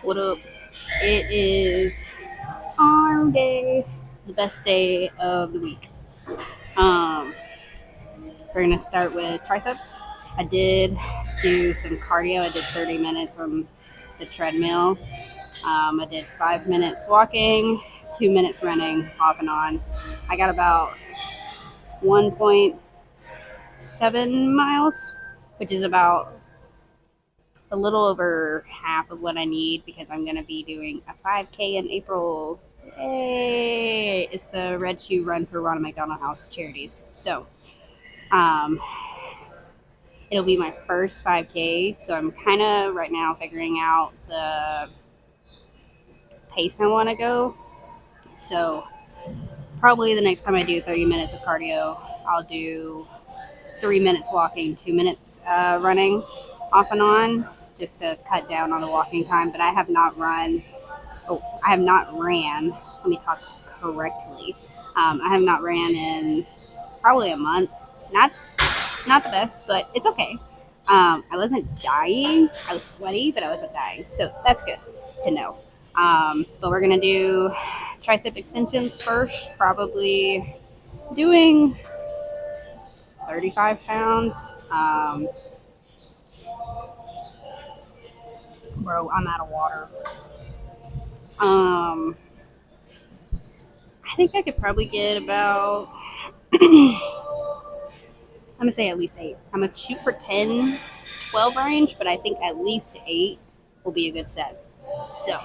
What up? It is arm day, the best day of the week. Um, we're gonna start with triceps. I did do some cardio. I did 30 minutes on the treadmill. I did 5 minutes walking, 2 minutes running, off and on. I got about 1.7 miles, which is about a little over half of what I need because I'm going to be doing a 5K in April. Yay! It's the Red Shoe Run for Ronald McDonald House Charities. So, um, it'll be my first 5K. So I'm kind of right now figuring out the pace I want to go. So probably the next time I do 30 minutes of cardio, I'll do 3 minutes walking, 2 minutes running off and on, just to cut down on the walking time. But I have not run. Oh, I have not ran. Let me talk correctly. I have not ran in probably a month. Not not the best, but it's okay. I wasn't dying. I was sweaty, but I wasn't dying, so that's good to know. But we're gonna do tricep extensions first. Probably doing 35 pounds. Bro, I'm out of water. Um, I think I could probably get about, I'm gonna say at least 8. I'm gonna shoot for 10, 12 range, but I think at least 8 will be a good set. So,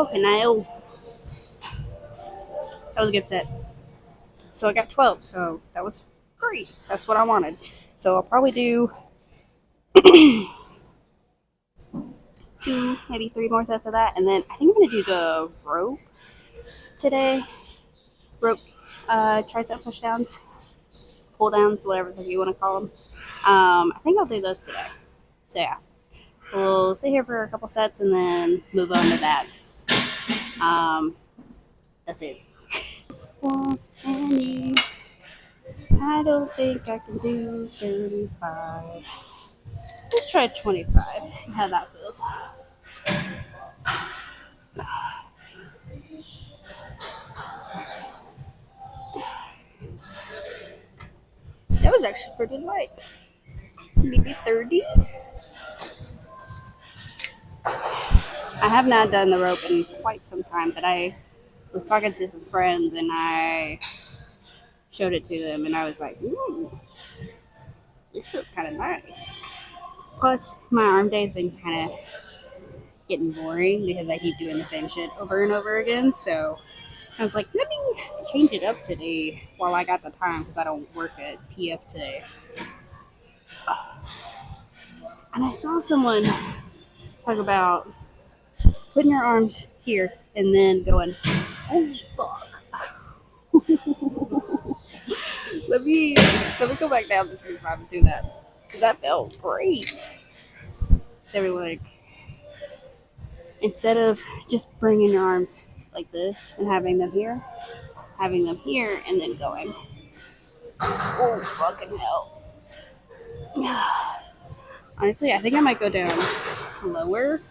fucking hell. That was a good set. So I got 12, so that was great. That's what I wanted. So I'll probably do 2, maybe 3 more sets of that, and then I think I'm gonna do the rope today. Rope tricep pushdowns, pull downs, whatever you want to call them. I think I'll do those today. So yeah, we'll sit here for a couple sets and then move on to that. Um, that's it. Annie, I don't think I can do 35. Let's try 25. See how that feels. That was actually pretty light. Maybe 30. I have not done the rope in quite some time, but I was talking to some friends and I showed it to them and I was like, ooh, this feels kind of nice. Plus, my arm day has been kind of getting boring because I keep doing the same shit over and over again. So I was like, let me change it up today while I got the time because I don't work at PF today. And I saw someone talk about putting your arms here and then going, holy fuck. let me let me go back down to 25 and do that because that felt great. They were like, instead of just bringing your arms like this and having them here and then going, oh fucking hell. Honestly, I think I might go down lower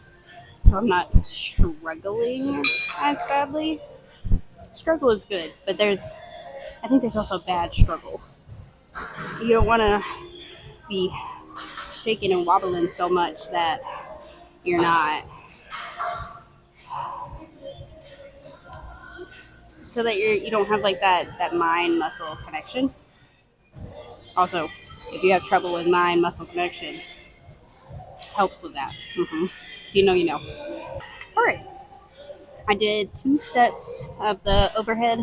so I'm not struggling as badly. Struggle is good, but I think there's also bad struggle. You don't want to be shaking and wobbling so much that you're not, so that you don't have like that mind muscle connection. Also, If you have trouble with mind muscle connection, helps with that. If you know, you know. All right. I did 2 sets of the overhead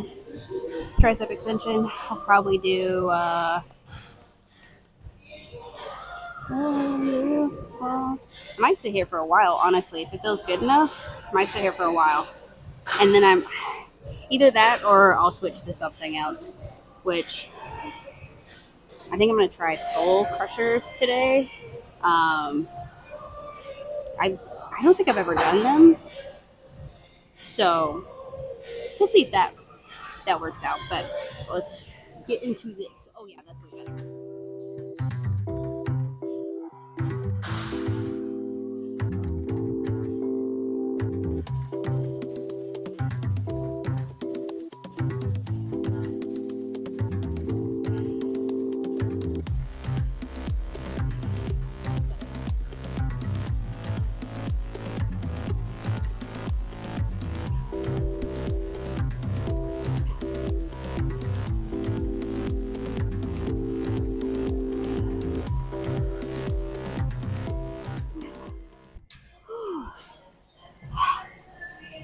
tricep extension. I'll probably do I might sit here for a while, honestly. If it feels good enough, I might sit here for a while. And then I'm either that or I'll switch to something else, which I think I'm going to try Skullcrushers today. Um, I don't think I've ever done them, so we'll see if that works out. But let's get into this. Oh yeah, that's way better.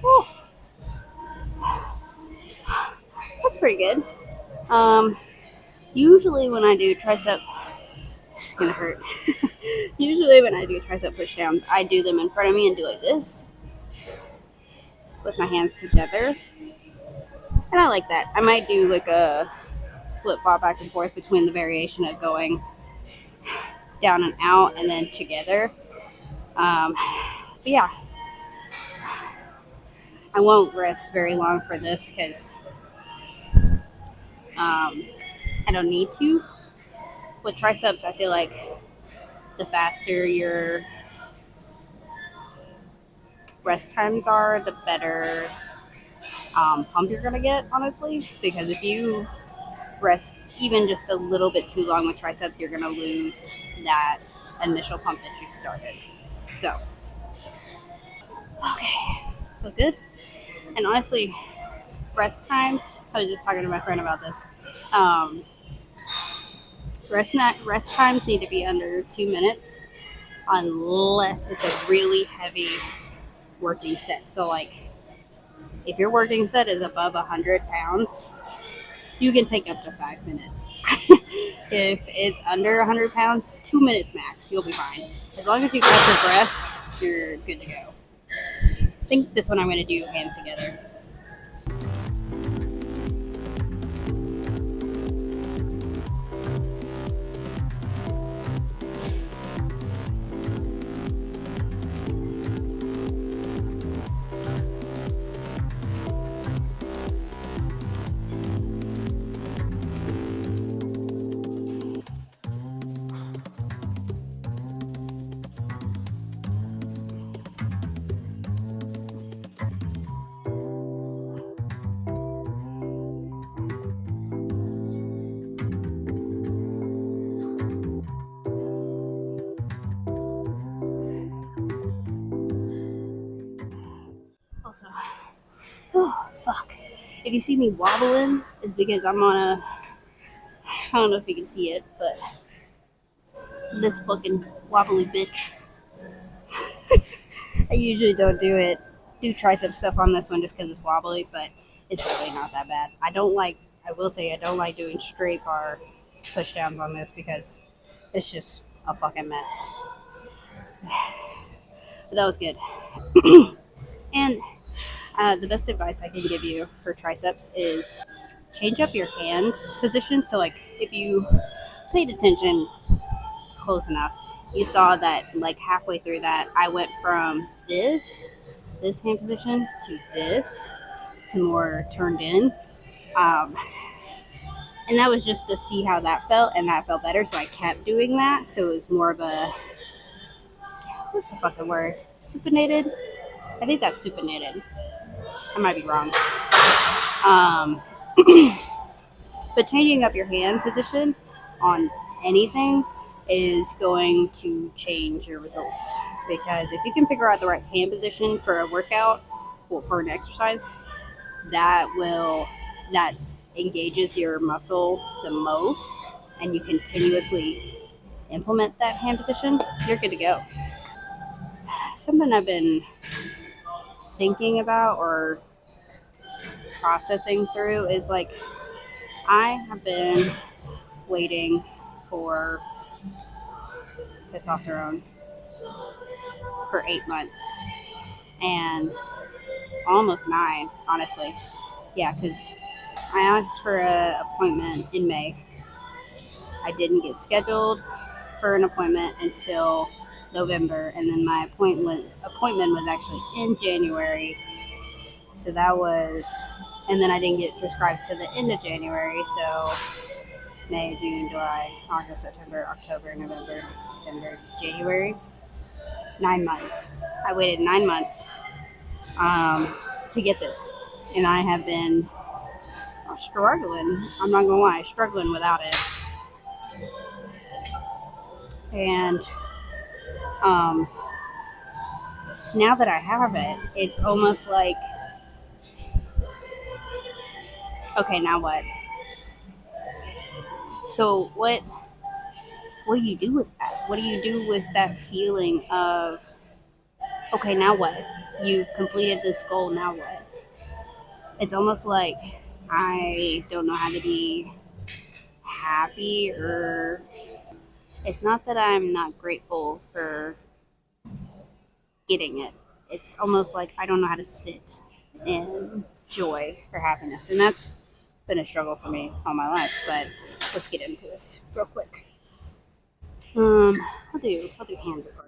Oh, that's pretty good. Um, Usually when I do tricep, it's gonna hurt. Usually when I do tricep pushdowns, I do them in front of me and do like this with my hands together, and I like that. I might do like a flip flop back and forth between the variation of going down and out and then together. But yeah, I won't rest very long for this because I don't need to. With triceps, I feel like the faster your rest times are, the better pump you're gonna get, honestly. Because if you rest even just a little bit too long with triceps, you're gonna lose that initial pump that you started. So, okay, feel good. And honestly, rest times. I was just talking to my friend about this. Um, rest times need to be under 2 minutes, unless it's a really heavy working set. So, like, if your working set is above 100 pounds, you can take up to 5 minutes. If it's under 100 pounds, 2 minutes max. You'll be fine. As long as you catch your breath, you're good to go. I think this one I'm going to do hands together. Also, oh, fuck. If you see me wobbling, it's because I'm on a. I don't know if you can see it, but this fucking wobbly bitch. I usually don't do tricep stuff on this one just because it's wobbly, but it's really not that bad. I will say, I don't like doing straight bar pushdowns on this because it's just a fucking mess. But that was good. And the best advice I can give you for triceps is change up your hand position. So, like, if you paid attention close enough, you saw that, like, halfway through that, I went from this hand position to more turned in. Um, and that was just to see how that felt, and that felt better. So I kept doing that. So it was more of a, what's the fucking word? Supinated? I think that's supinated. I might be wrong. Um, but changing up your hand position on anything is going to change your results. Because if you can figure out the right hand position for a workout, well, for an exercise, that engages your muscle the most, and you continuously implement that hand position, you're good to go. Something I've been thinking about or processing through is like I have been waiting for testosterone for 8 months and almost 9, honestly. Yeah, because I asked for an appointment in May. I didn't get scheduled for an appointment until November, and then my appointment was actually in January. So that was, and then I didn't get prescribed to the end of January. So May, June, July, August, September, October, November, December, January. 9 months. I waited 9 months to get this, and I have been struggling. I'm not gonna lie, struggling without it. And um, now that I have it, it's almost like, okay, now what? So what do you do with that? What do you do with that feeling of, okay, now what? You've completed this goal, now what? It's almost like I don't know how to be happy, or it's not that I'm not grateful for getting it. It's almost like I don't know how to sit in joy or happiness. And that's been a struggle for me all my life, but let's get into this real quick. Um, I'll do hands apart.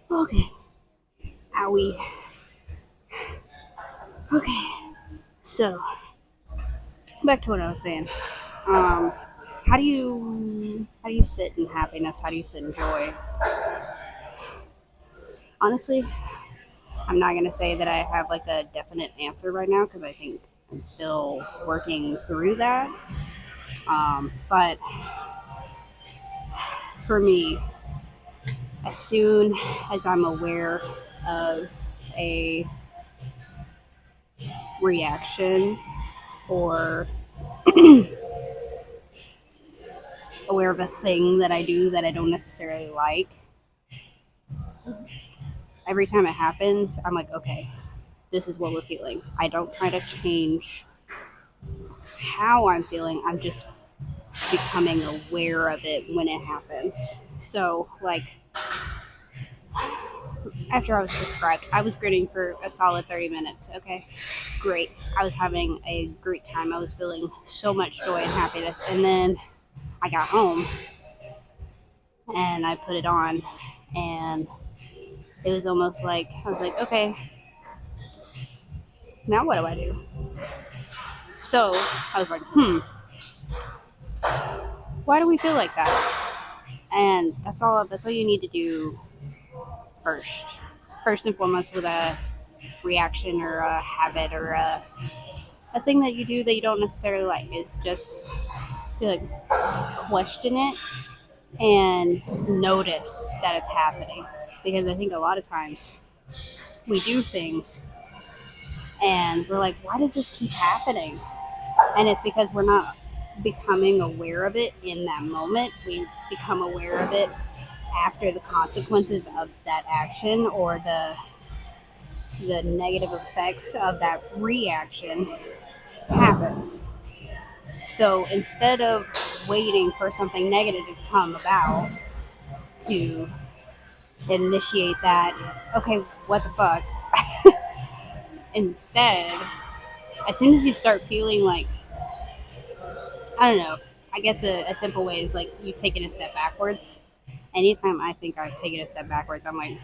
Okay. Owie. Okay. So back to what I was saying. Um, how do you sit in happiness? How do you sit in joy? Honestly, I'm not gonna say that I have like a definite answer right now because I think I'm still working through that. But for me, as soon as I'm aware of a reaction or aware of a thing that I do that I don't necessarily like, every time it happens, I'm like, okay, this is what we're feeling. I don't try to change how I'm feeling. I'm just becoming aware of it when it happens. So, like, after I was prescribed, I was gritting for a solid 30 minutes. Okay, great. I was having a great time. I was feeling so much joy and happiness. And then I got home and I put it on, and it was almost like I was like, okay, now what do I do? So I was like, why do we feel like that? And that's all you need to do first. First and foremost, with a reaction or a habit or a thing that you do that you don't necessarily like, is just like question it and notice that it's happening. Because I think a lot of times we do things and we're like, why does this keep happening? And it's because we're not becoming aware of it in that moment. We become aware of it after the consequences of that action or the negative effects of that reaction happens. So instead of waiting for something negative to come about to initiate that, okay, what the fuck? Instead, as soon as you start feeling like, I don't know, I guess a simple way is like you taking a step backwards. Anytime I think I've taken a step backwards, I'm like,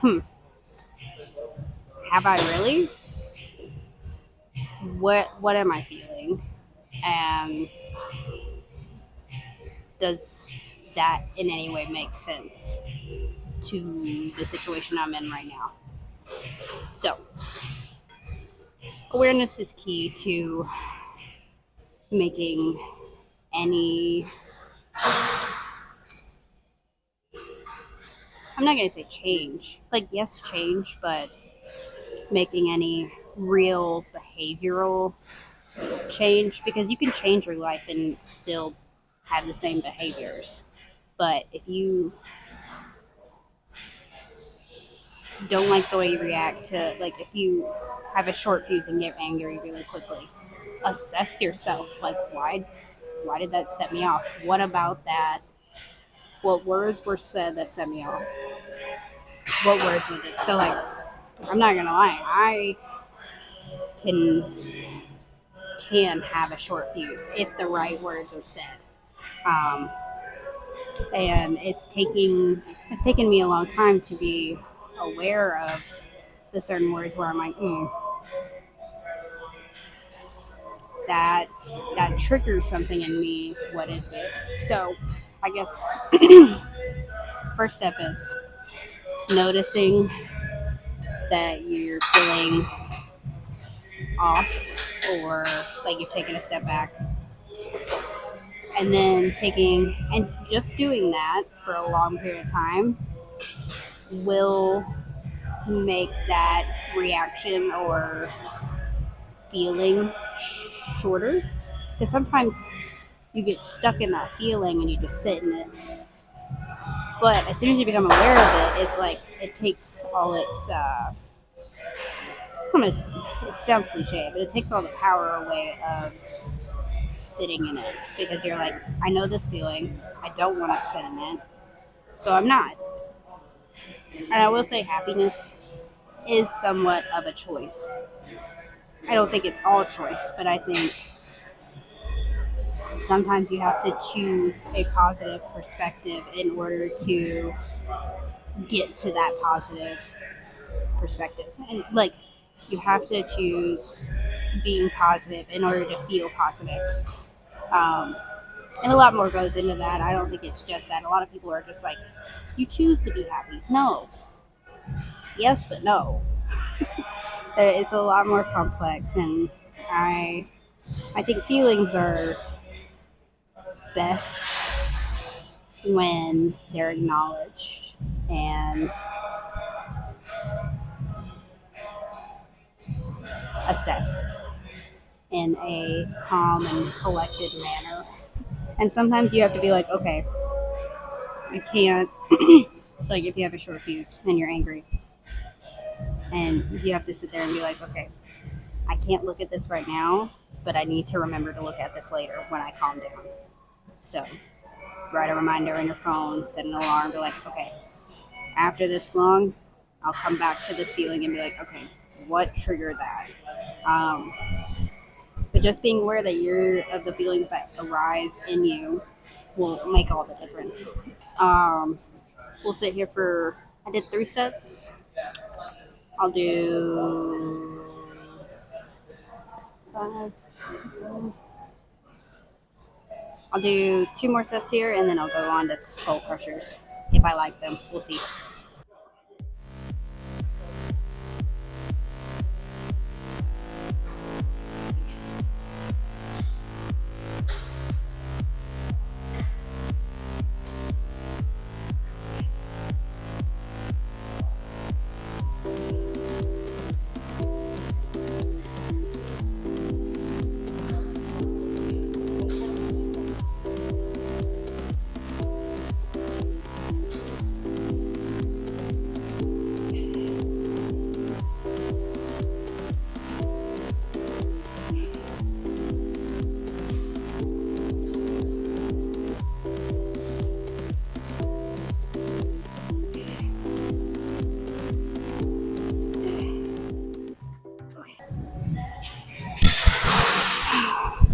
Have I really? What am I feeling? And does that in any way make sense to the situation I'm in right now? So, awareness is key to making any, I'm not going to say change, like, yes, change, but making any real behavioral change, because you can change your life and still have the same behaviors. But if you don't like the way you react to, like, if you have a short fuse and get angry really quickly, assess yourself. Like, why did that set me off? What about that? What words were said that set me off? What words was it? So, like, I'm not gonna lie, I can have a short fuse if the right words are said. Um, and it's taken me a long time to be aware of the certain words where I'm like, that that triggers something in me. What is it? So, I guess first step is noticing that you're feeling off, or like you've taken a step back, and then taking and just doing that for a long period of time will make that reaction or feeling shorter, because sometimes you get stuck in that feeling and you just sit in it. But as soon as you become aware of it, it's like it takes all its it sounds cliche, but it takes all the power away of sitting in it, because you're like, I know this feeling, I don't want to sit in it, so I'm not. And I will say happiness is somewhat of a choice. I don't think it's all choice, but I think sometimes you have to choose a positive perspective in order to get to that positive perspective. And like, you have to choose being positive in order to feel positive. Um, and a lot more goes into that. I don't think it's just that. A lot of people are just like, you choose to be happy. No. Yes, but no. It's a lot more complex, and I I think feelings are best when they're acknowledged and assessed in a calm and collected manner. And sometimes you have to be like, okay, I can't, like, if you have a short fuse and you're angry, and you have to sit there and be like, okay, I can't look at this right now, but I need to remember to look at this later when I calm down. So, write a reminder on your phone, set an alarm, be like, okay, after this long, I'll come back to this feeling and be like, okay, what triggered that? Um, but just being aware that you're of the feelings that arise in you will make all the difference. Um, we'll sit here for, I did 3 sets. I'll do 5. I'll do 2 more sets here, and then I'll go on to Skullcrushers if I like them. We'll see.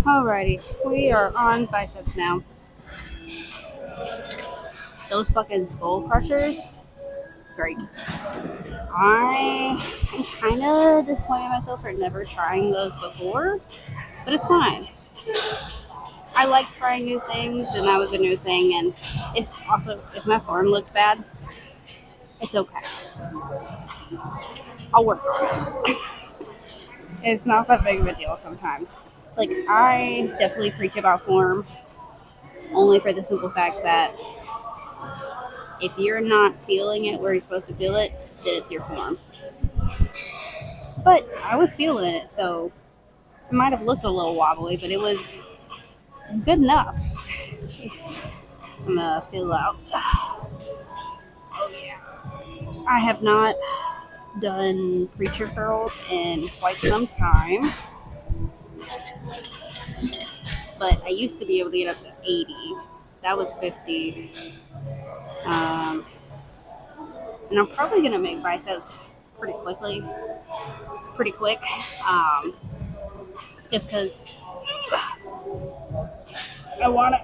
Alrighty, we are on biceps now. Those fucking skull crushers, great. I'm kind of disappointed in myself for never trying those before, but it's fine. I like trying new things, and that was a new thing. And if my form looked bad, it's okay. I'll work on it. It's not that big of a deal sometimes. Like, I definitely preach about form only for the simple fact that if you're not feeling it where you're supposed to feel it, then it's your form. But I was feeling it, so it might have looked a little wobbly, but it was good enough. I'm gonna fill out. Oh yeah. I have not done preacher curls in quite some time, but I used to be able to get up to 80. That was 50. Um, and I'm probably gonna make biceps pretty quick. Um, just because I want to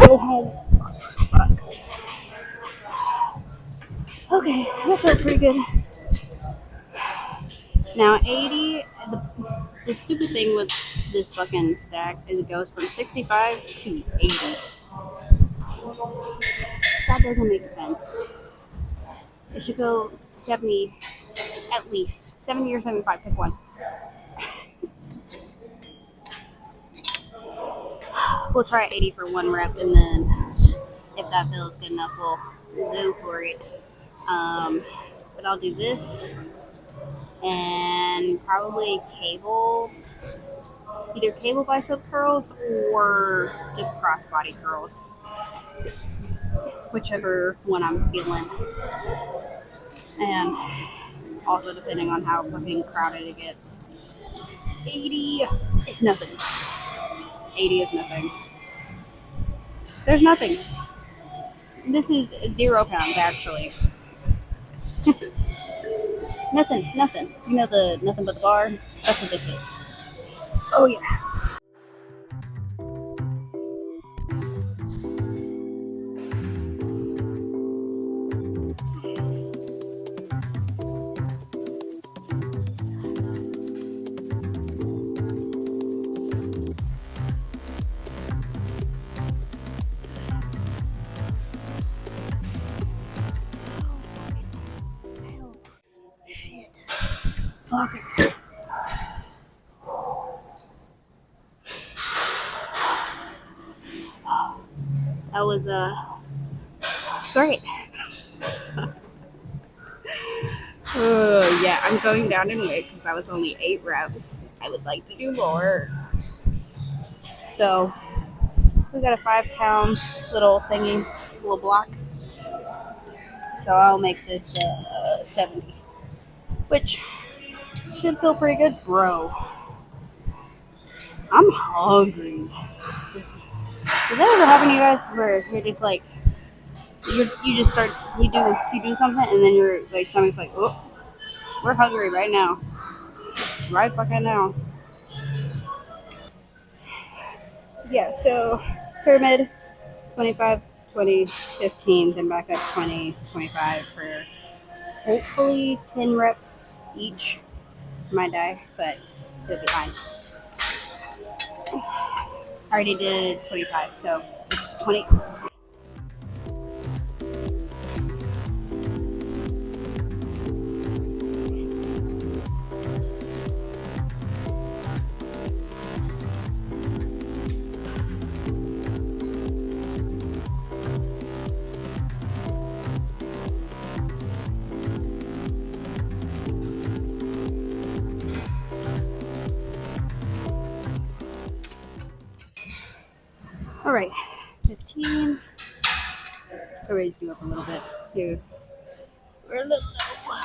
go home. Fuck. Okay, that felt pretty good. Now 80. The stupid thing with this fucking stack is it goes from 65 to 80. That doesn't make sense. It should go 70 at least. 70 or 75, pick one. We'll try 80 for one rep, and then if that feels good enough, we'll go for it. But I'll do this and probably either cable bicep curls or just crossbody curls, whichever one I'm feeling. And also depending on how fucking crowded it gets. 80 is nothing. 80 is nothing. There's nothing. This is 0 pounds actually. Nothing. You know the nothing but the bar? That's what this is. Oh yeah. Shit. Fuck. That was great. Yeah, I'm going down in weight because that was only 8 reps. I would like to do more. So we got a 5 pound little thingy, little block. So I'll make this 70, which should feel pretty good, bro. I'm hungry. Does that ever happen to you guys where you're just like you just start you do something and then your like stomach's like, oh, we're hungry right now, right fucking now. Yeah. So pyramid, 25, 20, 15, then back up 20, 25 for hopefully 10 reps each. Might die, but it'll be fine. I already did 25, so it's 20. All right, 15. I raised you up a little bit. Here, we're a little low.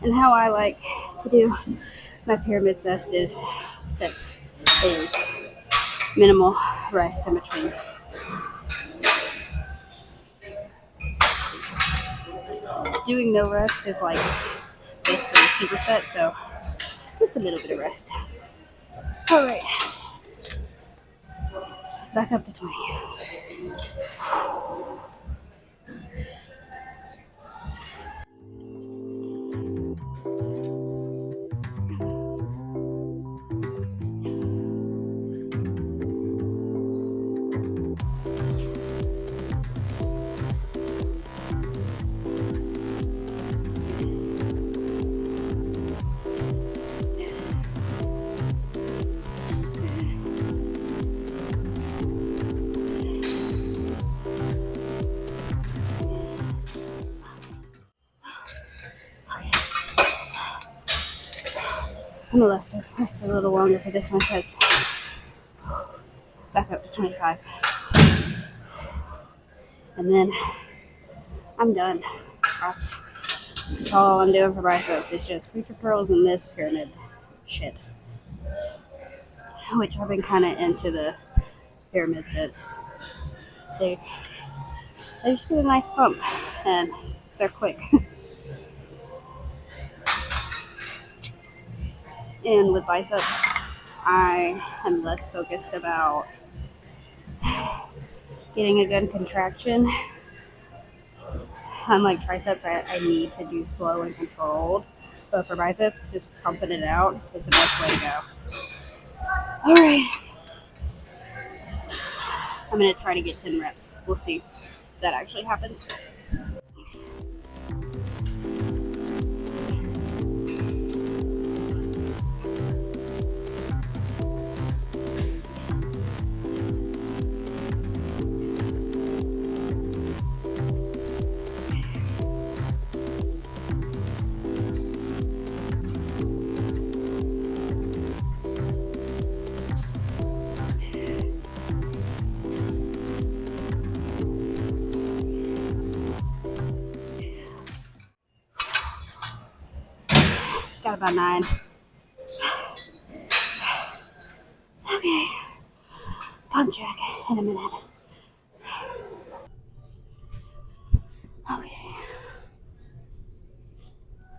And how I like to do my pyramid sets is minimal rest in between. Doing no rest is like basically a superset, so just a little bit of rest. All right, back up to 20. I'm gonna rest a little longer for this one because back up to 25. And then I'm done. That's all I'm doing for biceps. It's just preacher curls and this pyramid shit. Which I've been kind of into the pyramid sets. They just get a nice pump and they're quick. And with biceps, I am less focused about getting a good contraction. Unlike triceps, I need to do slow and controlled. But for biceps, just pumping it out is the best way to go. All right. I'm going to try to get 10 reps. We'll see if that actually happens. Got about 9. Okay. Pump check in a minute. Okay.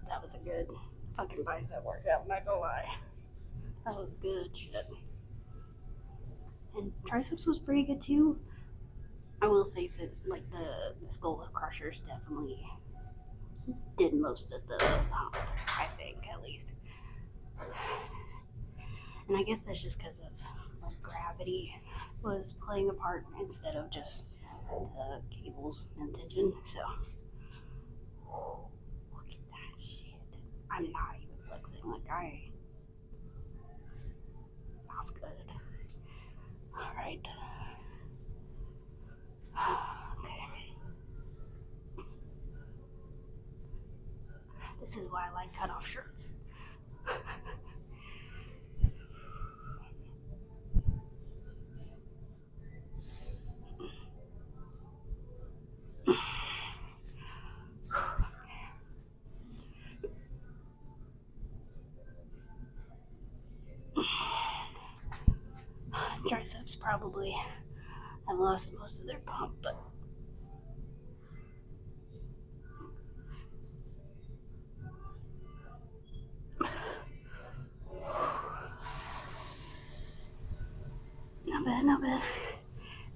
That was a good fucking bicep workout, I'm not gonna lie. That was good shit. And triceps was pretty good too. I will say, like the Skullcrushers definitely did most of the pump, I think, at least. And I guess that's just because of like gravity was playing a part instead of just the cables and tension. So look at that shit. I'm not even flexing. Like that's good. All right. Okay. This is why I like cutoff shirts. Triceps probably have lost most of their pump, but not bad, not bad.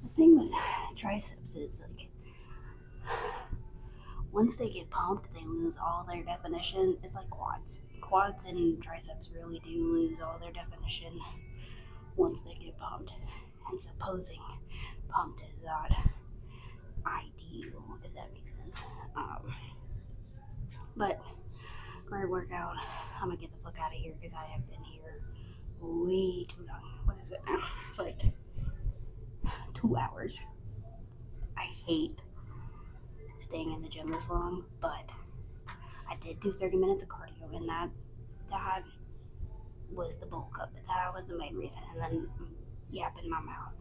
The thing with triceps is like once they get pumped, they lose all their definition. It's like quads. Quads and triceps really do lose all their definition once they get pumped. And supposing pumped is not ideal, if that makes sense. But great workout. I'm gonna get the fuck out of here because I have been here way too long. What is it now? Like 2 hours. I hate staying in the gym this long, but I did do 30 minutes of cardio, and that was the bulk of it. That was the main reason. And then yapping my mouth.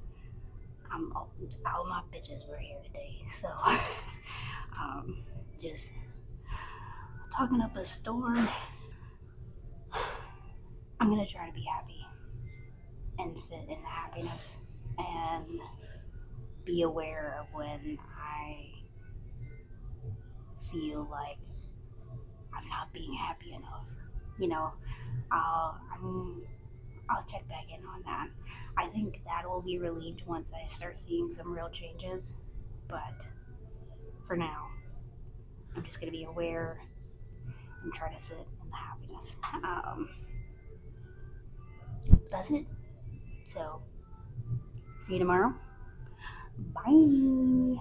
All my bitches were here today, so just talking up a storm. I'm gonna try to be happy and sit in the happiness and be aware of when I feel like I'm not being happy enough. You know, I'll I'm, I'll check back in on that. I think that will be relieved once I start seeing some real changes. But for now, I'm just gonna be aware and try to sit in the happiness. That's it. So, see you tomorrow. Bye.